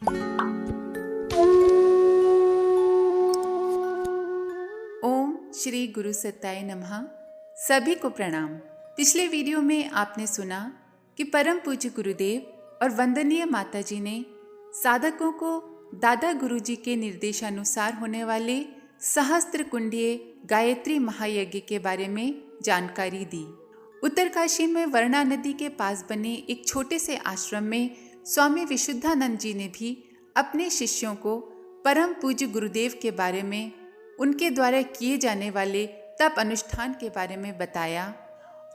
ओम श्री गुरु सत्ताय नमः। सभी को प्रणाम। पिछले वीडियो में आपने सुना कि परम पूज्य गुरुदेव और वंदनीय माता जी ने साधकों को दादा गुरुजी के निर्देशानुसार होने वाले सहस्त्र कुंडीय गायत्री महायज्ञ के बारे में जानकारी दी। उत्तरकाशी में वर्णा नदी के पास बने एक छोटे से आश्रम में स्वामी विशुद्धानंद जी ने भी अपने शिष्यों को परम पूज्य गुरुदेव के बारे में, उनके द्वारा किए जाने वाले तप अनुष्ठान के बारे में बताया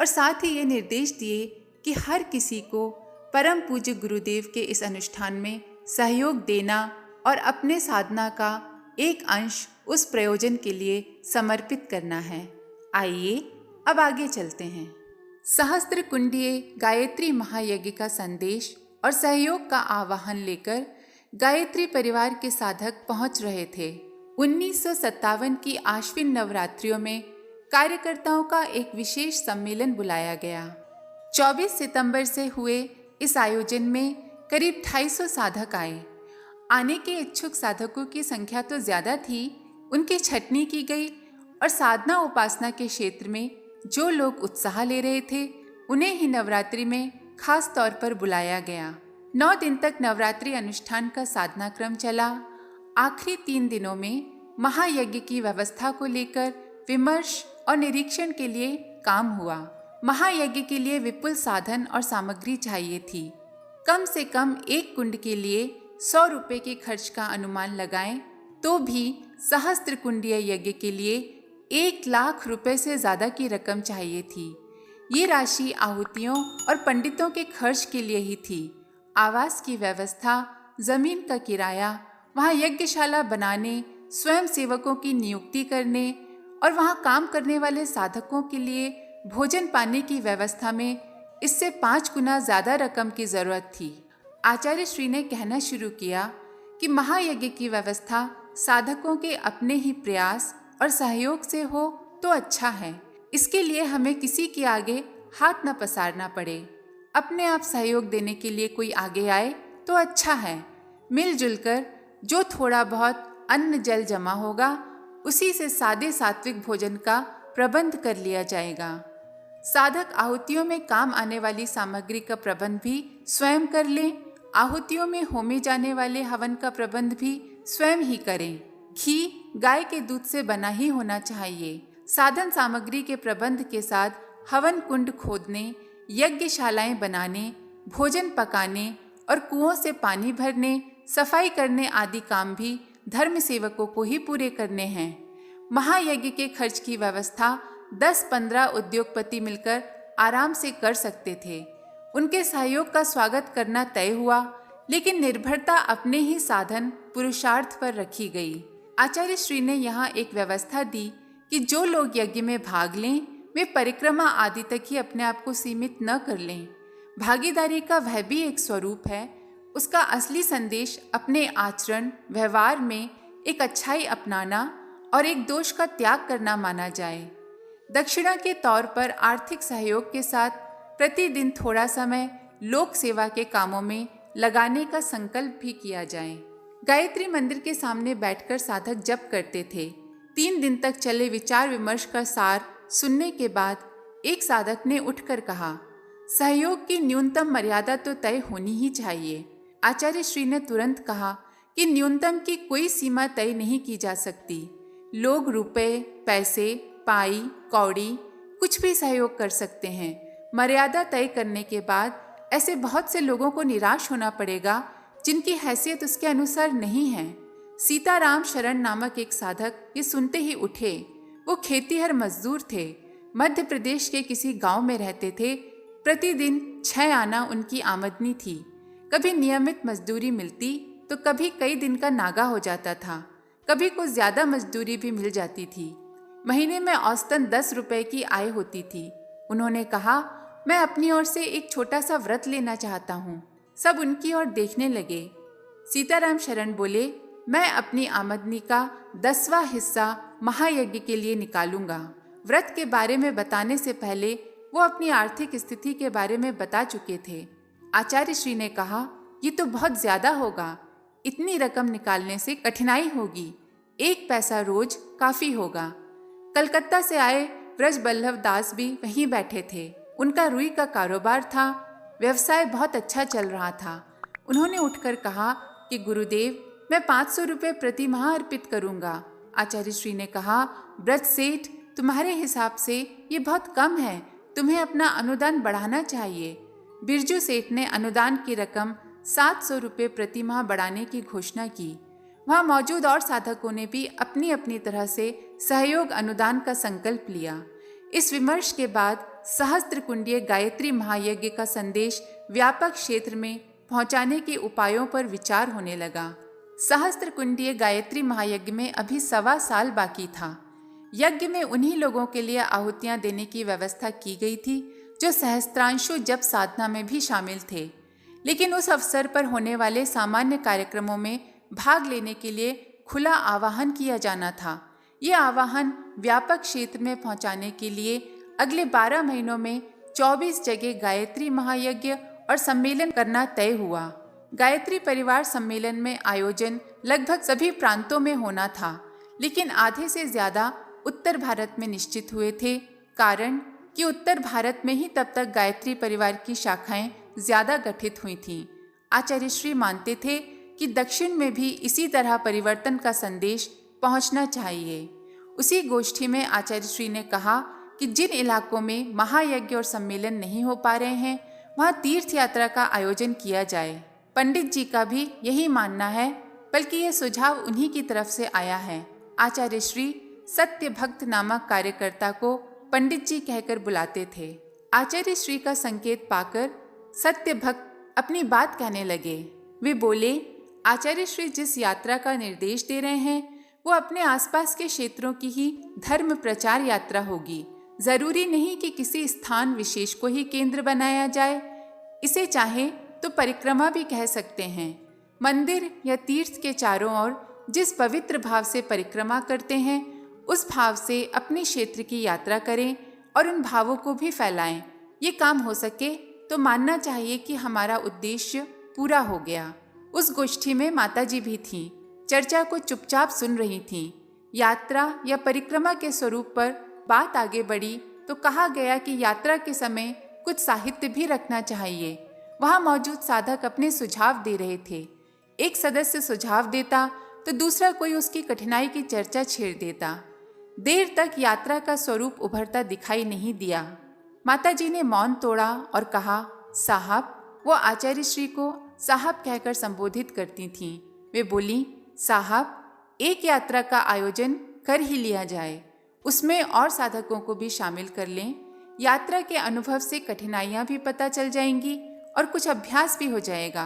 और साथ ही ये निर्देश दिए कि हर किसी को परम पूज्य गुरुदेव के इस अनुष्ठान में सहयोग देना और अपने साधना का एक अंश उस प्रयोजन के लिए समर्पित करना है। आइए अब आगे चलते हैं। सहस्त्र कुंडीय गायत्री महायज्ञ का संदेश और सहयोग का आह्वान लेकर गायत्री परिवार के साधक पहुंच रहे थे। 1957 की आश्विन नवरात्रियों में कार्यकर्ताओं का एक विशेष सम्मेलन बुलाया गया। 24 सितंबर से हुए इस आयोजन में करीब 250 साधक आए। आने के इच्छुक साधकों की संख्या तो ज़्यादा थी, उनकी छटनी की गई और साधना उपासना के क्षेत्र में जो लोग उत्साह ले रहे थे उन्हें ही नवरात्रि में खास तौर पर बुलाया गया। 9 दिन तक नवरात्रि अनुष्ठान का साधना क्रम चला। आखिरी 3 दिनों में महायज्ञ की व्यवस्था को लेकर विमर्श और निरीक्षण के लिए काम हुआ। महायज्ञ के लिए विपुल साधन और सामग्री चाहिए थी। कम से कम एक कुंड के लिए 100 रुपये के खर्च का अनुमान लगाएं तो भी सहस्त्र कुंडीय यज्ञ के लिए 1 लाख रुपए से ज़्यादा की रकम चाहिए थी। ये राशि आहुतियों और पंडितों के खर्च के लिए ही थी। आवास की व्यवस्था, जमीन का किराया, वहाँ यज्ञशाला बनाने, स्वयं सेवकों की नियुक्ति करने और वहाँ काम करने वाले साधकों के लिए भोजन पानी की व्यवस्था में इससे 5 गुना ज़्यादा रकम की ज़रूरत थी। आचार्य श्री ने कहना शुरू किया कि महायज्ञ की व्यवस्था साधकों के अपने ही प्रयास और सहयोग से हो तो अच्छा है। इसके लिए हमें किसी के आगे हाथ न पसारना पड़े। अपने आप सहयोग देने के लिए कोई आगे आए तो अच्छा है। मिलजुल कर जो थोड़ा बहुत अन्न जल जमा होगा उसी से सादे सात्विक भोजन का प्रबंध कर लिया जाएगा। साधक आहुतियों में काम आने वाली सामग्री का प्रबंध भी स्वयं कर लें। आहुतियों में होमे जाने वाले हवन का प्रबंध भी स्वयं ही करें। घी गाय के दूध से बना ही होना चाहिए। साधन सामग्री के प्रबंध के साथ हवन कुंड खोदने, यज्ञशालाएं बनाने, भोजन पकाने और कुओं से पानी भरने, सफाई करने आदि काम भी धर्म सेवकों को ही पूरे करने हैं। महायज्ञ के खर्च की व्यवस्था 10-15 उद्योगपति मिलकर आराम से कर सकते थे। उनके सहयोग का स्वागत करना तय हुआ, लेकिन निर्भरता अपने ही साधन पुरुषार्थ पर रखी गई। आचार्य श्री ने यहाँ एक व्यवस्था दी कि जो लोग यज्ञ में भाग लें वे परिक्रमा आदि तक ही अपने आप को सीमित न कर लें। भागीदारी का वह भी एक स्वरूप है। उसका असली संदेश अपने आचरण व्यवहार में एक अच्छाई अपनाना और एक दोष का त्याग करना माना जाए। दक्षिणा के तौर पर आर्थिक सहयोग के साथ प्रतिदिन थोड़ा समय लोक सेवा के कामों में लगाने का संकल्प भी किया जाए। गायत्री मंदिर के सामने बैठकर साधक जप करते थे। 3 दिन तक चले विचार विमर्श का सार सुनने के बाद एक साधक ने उठकर कहा, सहयोग की न्यूनतम मर्यादा तो तय होनी ही चाहिए। आचार्य श्री ने तुरंत कहा कि न्यूनतम की कोई सीमा तय नहीं की जा सकती। लोग रुपए, पैसे, पाई, कौड़ी कुछ भी सहयोग कर सकते हैं। मर्यादा तय करने के बाद ऐसे बहुत से लोगों को निराश होना पड़ेगा जिनकी हैसियत उसके अनुसार नहीं है। सीताराम शरण नामक एक साधक ये सुनते ही उठे। वो खेतीहर मजदूर थे। मध्य प्रदेश के किसी गांव में रहते थे। प्रतिदिन 6 आना उनकी आमदनी थी। कभी नियमित मजदूरी मिलती तो कभी कई दिन का नागा हो जाता था। कभी कुछ ज़्यादा मजदूरी भी मिल जाती थी। महीने में औसतन 10 रुपए की आय होती थी। उन्होंने कहा, मैं अपनी ओर से एक छोटा सा व्रत लेना चाहता हूँ। सब उनकी ओर देखने लगे। सीताराम शरण बोले, मैं अपनी आमदनी का 10वां हिस्सा महायज्ञ के लिए निकालूंगा। व्रत के बारे में बताने से पहले वो अपनी आर्थिक स्थिति के बारे में बता चुके थे। आचार्य श्री ने कहा, ये तो बहुत ज्यादा होगा। इतनी रकम निकालने से कठिनाई होगी, 1 पैसा रोज काफी होगा। कलकत्ता से आए ब्रजबल्लभ दास भी वहीं बैठे थे। उनका रुई का कारोबार था, व्यवसाय बहुत अच्छा चल रहा था। उन्होंने उठकर कहा कि गुरुदेव, मैं 500 रुपये प्रति माह अर्पित करूंगा। आचार्य श्री ने कहा, ब्रज सेठ, तुम्हारे हिसाब से ये बहुत कम है, तुम्हें अपना अनुदान बढ़ाना चाहिए। बिरजू सेठ ने अनुदान की रकम 700 रुपये प्रति माह बढ़ाने की घोषणा की। वहाँ मौजूद और साधकों ने भी अपनी अपनी तरह से सहयोग अनुदान का संकल्प लिया। इस विमर्श के बाद सहस्त्रकुंडीय गायत्री महायज्ञ का संदेश व्यापक क्षेत्र में पहुंचाने के उपायों पर विचार होने लगा। सहस्त्रकुंडीय गायत्री महायज्ञ में अभी 1.25 साल बाकी था। यज्ञ में उन्हीं लोगों के लिए आहुतियां देने की व्यवस्था की गई थी जो सहस्त्रांशु जप साधना में भी शामिल थे, लेकिन उस अवसर पर होने वाले सामान्य कार्यक्रमों में भाग लेने के लिए खुला आवाहन किया जाना था। ये आवाहन व्यापक क्षेत्र में पहुंचाने के लिए अगले 12 महीनों में 24 जगह गायत्री महायज्ञ और सम्मेलन करना तय हुआ। गायत्री परिवार सम्मेलन में आयोजन लगभग सभी प्रांतों में होना था, लेकिन आधे से ज़्यादा उत्तर भारत में निश्चित हुए थे, कारण कि उत्तर भारत में ही तब तक गायत्री परिवार की शाखाएं ज़्यादा गठित हुई थीं। आचार्य श्री मानते थे कि दक्षिण में भी इसी तरह परिवर्तन का संदेश पहुंचना चाहिए। उसी गोष्ठी में आचार्य श्री ने कहा कि जिन इलाकों में महायज्ञ और सम्मेलन नहीं हो पा रहे हैं, वहाँ तीर्थ यात्रा का आयोजन किया जाए। पंडित जी का भी यही मानना है, बल्कि यह सुझाव उन्हीं की तरफ से आया है। आचार्य श्री सत्य भक्त नामक कार्यकर्ता को पंडित जी कहकर बुलाते थे। आचार्य श्री का संकेत पाकर सत्य भक्त अपनी बात कहने लगे। वे बोले, आचार्य श्री जिस यात्रा का निर्देश दे रहे हैं वो अपने आसपास के क्षेत्रों की ही धर्म प्रचार यात्रा होगी। जरूरी नहीं कि किसी स्थान विशेष को ही केंद्र बनाया जाए। इसे चाहे तो परिक्रमा भी कह सकते हैं। मंदिर या तीर्थ के चारों ओर जिस पवित्र भाव से परिक्रमा करते हैं, उस भाव से अपने क्षेत्र की यात्रा करें और उन भावों को भी फैलाएं। ये काम हो सके तो मानना चाहिए कि हमारा उद्देश्य पूरा हो गया। उस गोष्ठी में माताजी भी थीं, चर्चा को चुपचाप सुन रही थीं। यात्रा या परिक्रमा के स्वरूप पर बात आगे बढ़ी तो कहा गया कि यात्रा के समय कुछ साहित्य भी रखना चाहिए। वहाँ मौजूद साधक अपने सुझाव दे रहे थे। एक सदस्य सुझाव देता तो दूसरा कोई उसकी कठिनाई की चर्चा छेड़ देता। देर तक यात्रा का स्वरूप उभरता दिखाई नहीं दिया। माताजी ने मौन तोड़ा और कहा, साहब। वो आचार्य श्री को साहब कहकर संबोधित करती थीं। वे बोली, साहब, एक यात्रा का आयोजन कर ही लिया जाए, उसमें और साधकों को भी शामिल कर लें। यात्रा के अनुभव से कठिनाइयां भी पता चल जाएंगी और कुछ अभ्यास भी हो जाएगा।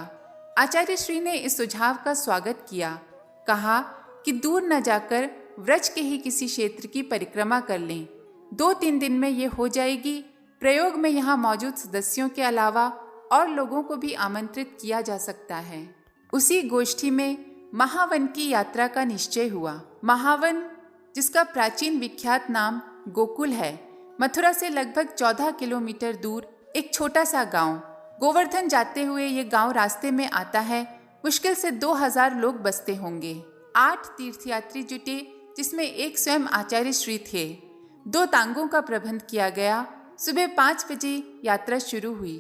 आचार्य श्री ने इस सुझाव का स्वागत किया। कहा कि दूर न जाकर व्रज के ही किसी क्षेत्र की परिक्रमा कर लें। 2-3 दिन में ये हो जाएगी। प्रयोग में यहाँ मौजूद सदस्यों के अलावा और लोगों को भी आमंत्रित किया जा सकता है। उसी गोष्ठी में महावन की यात्रा का निश्चय हुआ। महावन, जिसका प्राचीन विख्यात नाम गोकुल है, मथुरा से लगभग 14 किलोमीटर दूर एक छोटा सा गांव। गोवर्धन जाते हुए ये गांव रास्ते में आता है। मुश्किल से 2000 लोग बसते होंगे। 8 तीर्थयात्री जुटे, जिसमें एक स्वयं आचार्य श्री थे। 2 तांगों का प्रबंध किया गया। सुबह 5 बजे यात्रा शुरू हुई।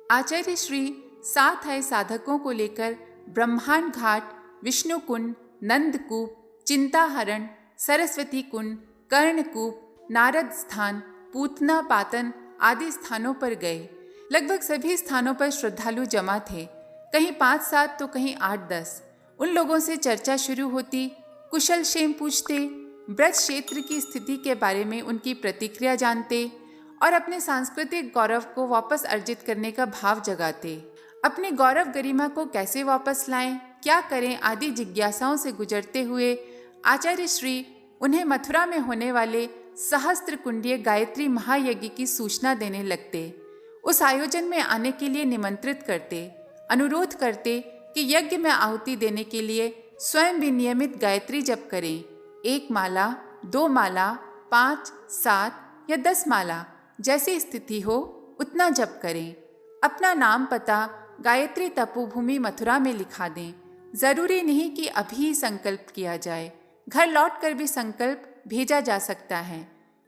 आचार्य श्री साथ आए साधकों को लेकर ब्रह्मांड घाट, विष्णु कुंड, नंदकूप, चिंताहरण, सरस्वती कुंड, कर्णकूप, नारद स्थान, पूतना पातन आदि स्थानों पर गए। लगभग सभी स्थानों पर श्रद्धालु जमा थे, कहीं 5-7 तो कहीं 8-10। उन लोगों से चर्चा शुरू होती, कुशल क्षेम पूछते, ब्रज क्षेत्र की स्थिति के बारे में उनकी प्रतिक्रिया जानते और अपने सांस्कृतिक गौरव को वापस अर्जित करने का भाव जगाते। अपने गौरव गरिमा को कैसे वापस लाएं, क्या करें आदि जिज्ञासाओं से गुजरते हुए आचार्य श्री उन्हें मथुरा में होने वाले सहस्त्रकुंडीय गायत्री महायज्ञ की सूचना देने लगते। उस आयोजन में आने के लिए निमंत्रित करते, अनुरोध करते कि यज्ञ में आहुति देने के लिए स्वयं भी नियमित गायत्री जप करें। 1 माला, 2 माला, 5, 7 या 10 माला, जैसी स्थिति हो उतना जप करें। अपना नाम पता गायत्री तपोभूमि मथुरा में लिखा दें। जरूरी नहीं कि अभी ही संकल्प किया जाए, घर लौटकर भी संकल्प भेजा जा सकता है।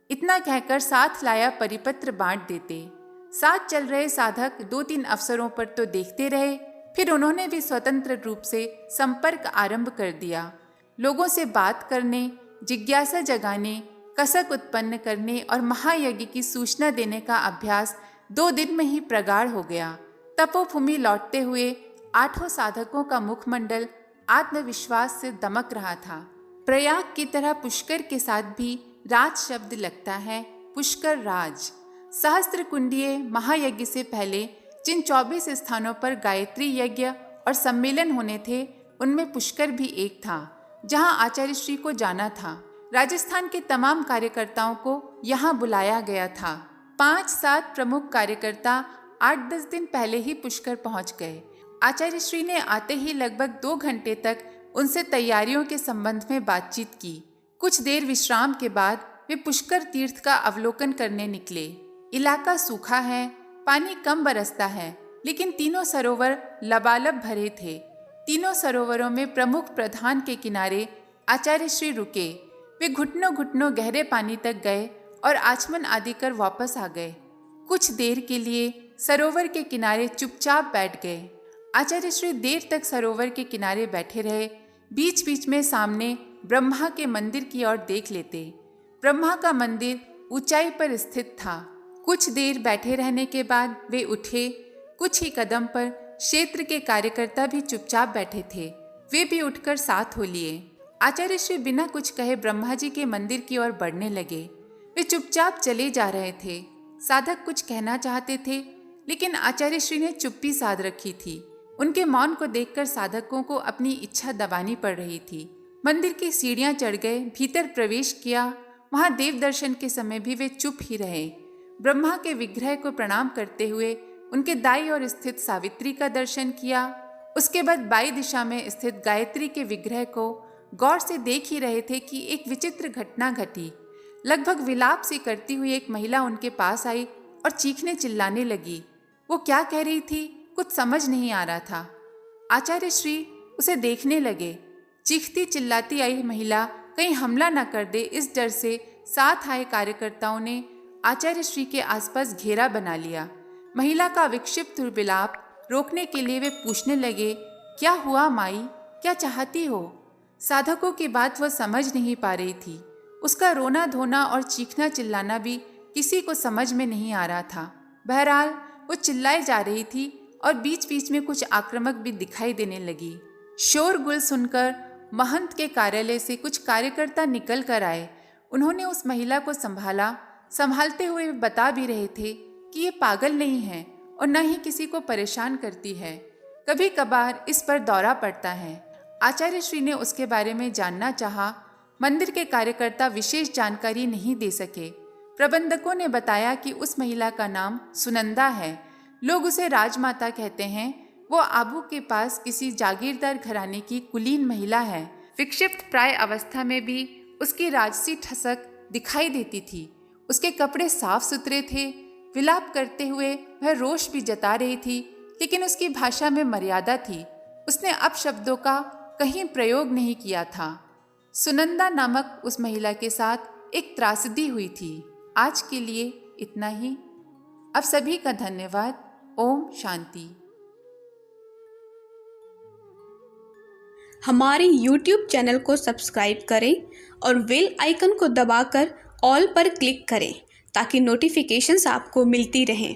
इतना कहकर साथ लाया परिपत्र बांट देते। साथ चल रहे साधक 2-3 अवसरों पर तो देखते रहे, फिर उन्होंने भी स्वतंत्र रूप से संपर्क आरंभ कर दिया। लोगों से बात करने, जिज्ञासा जगाने, कसक उत्पन्न करने और महायज्ञ की सूचना देने का अभ्यास 2 दिन में ही प्रगाढ़ हो गया। तपोभूमि लौटते हुए 8 साधकों का मुखमंडल आत्मविश्वास से दमक रहा था। प्रयाग की तरह पुष्कर के साथ भी राज शब्द लगता है, पुष्कर राज। सहस्त्र कुंडीय महायज्ञ से पहले जिन 24 स्थानों पर गायत्री यज्ञ और सम्मेलन होने थे, उनमें पुष्कर भी एक था, जहां आचार्य श्री को जाना था। राजस्थान के तमाम कार्यकर्ताओं को यहाँ बुलाया गया था। 5-7 प्रमुख कार्यकर्ता 8-10 दिन पहले ही पुष्कर पहुँच गए। आचार्य श्री ने आते ही लगभग 2 घंटे तक उनसे तैयारियों के संबंध में बातचीत की। कुछ देर विश्राम के बाद वे पुष्कर तीर्थ का अवलोकन करने निकले। इलाका सूखा है, पानी कम बरसता है, लेकिन तीनों सरोवर लबालब भरे थे। तीनों सरोवरों में प्रमुख प्रधान के किनारे आचार्य श्री रुके। वे घुटनों घुटनों गहरे पानी तक गए और आचमन आदि कर वापस आ गए। कुछ देर के लिए सरोवर के किनारे चुपचाप बैठ गए। आचार्य श्री देर तक सरोवर के किनारे बैठे रहे। बीच बीच में सामने ब्रह्मा के मंदिर की ओर देख लेते। ब्रह्मा का मंदिर ऊंचाई पर स्थित था। कुछ देर बैठे रहने के बाद वे उठे। कुछ ही कदम पर क्षेत्र के कार्यकर्ता भी चुपचाप बैठे थे। वे भी उठकर साथ हो लिए। आचार्य श्री बिना कुछ कहे ब्रह्मा जी के मंदिर की ओर बढ़ने लगे। वे चुपचाप चले जा रहे थे। साधक कुछ कहना चाहते थे, लेकिन आचार्य श्री ने चुप्पी साध रखी थी। उनके मौन को देखकर साधकों को अपनी इच्छा दबानी पड़ रही थी। मंदिर की सीढ़ियां चढ़ गए, भीतर प्रवेश किया। वहां देव दर्शन के समय भी वे चुप ही रहे। ब्रह्मा के विग्रह को प्रणाम करते हुए उनके दाईं ओर स्थित सावित्री का दर्शन किया। उसके बाद बाईं दिशा में स्थित गायत्री के विग्रह को गौर से देख ही रहे थे कि एक विचित्र घटना घटी। लगभग विलाप सी करती हुई एक महिला उनके पास आई और चीखने चिल्लाने लगी। वो क्या कह रही थी, कुछ समझ नहीं आ रहा था। आचार्य श्री उसे देखने लगे। चीखती चिल्लाती आई महिला कहीं हमला न कर दे, इस डर से साथ आए कार्यकर्ताओं ने आचार्य श्री के आसपास घेरा बना लिया। महिला का विक्षिप्त विलाप रोकने के लिए वे पूछने लगे, क्या हुआ माई, क्या चाहती हो? साधकों की बात वह समझ नहीं पा रही थी। उसका रोना धोना और चीखना चिल्लाना भी किसी को समझ में नहीं आ रहा था। बहरहाल वो चिल्लाए जा रही थी और बीच बीच में कुछ आक्रामक भी दिखाई देने लगी। शोरगुल सुनकर महंत के कार्यालय से कुछ कार्यकर्ता निकल कर आए। उन्होंने उस महिला को संभाला। संभालते हुए बता भी रहे थे कि ये पागल नहीं है और न ही किसी को परेशान करती है। कभी कभार इस पर दौरा पड़ता है। आचार्य श्री ने उसके बारे में जानना चाहा। मंदिर के कार्यकर्ता विशेष जानकारी नहीं दे सके। प्रबंधकों ने बताया कि उस महिला का नाम सुनंदा है। लोग उसे राजमाता कहते हैं। वो आबू के पास किसी जागीरदार घराने की कुलीन महिला है। विक्षिप्त प्राय अवस्था में भी उसकी राजसी ठसक दिखाई देती थी। उसके कपड़े साफ सुथरे थे। विलाप करते हुए वह रोष भी जता रही थी, लेकिन उसकी भाषा में मर्यादा थी। उसने अपशब्दों का कहीं प्रयोग नहीं किया था। सुनंदा नामक उस महिला के साथ एक त्रासदी हुई थी। आज के लिए इतना ही। अब सभी का धन्यवाद। ओम शांति। हमारे YouTube चैनल को सब्सक्राइब करें और बेल आइकन को दबाकर ऑल पर क्लिक करें ताकि नोटिफिकेशंस आपको मिलती रहें।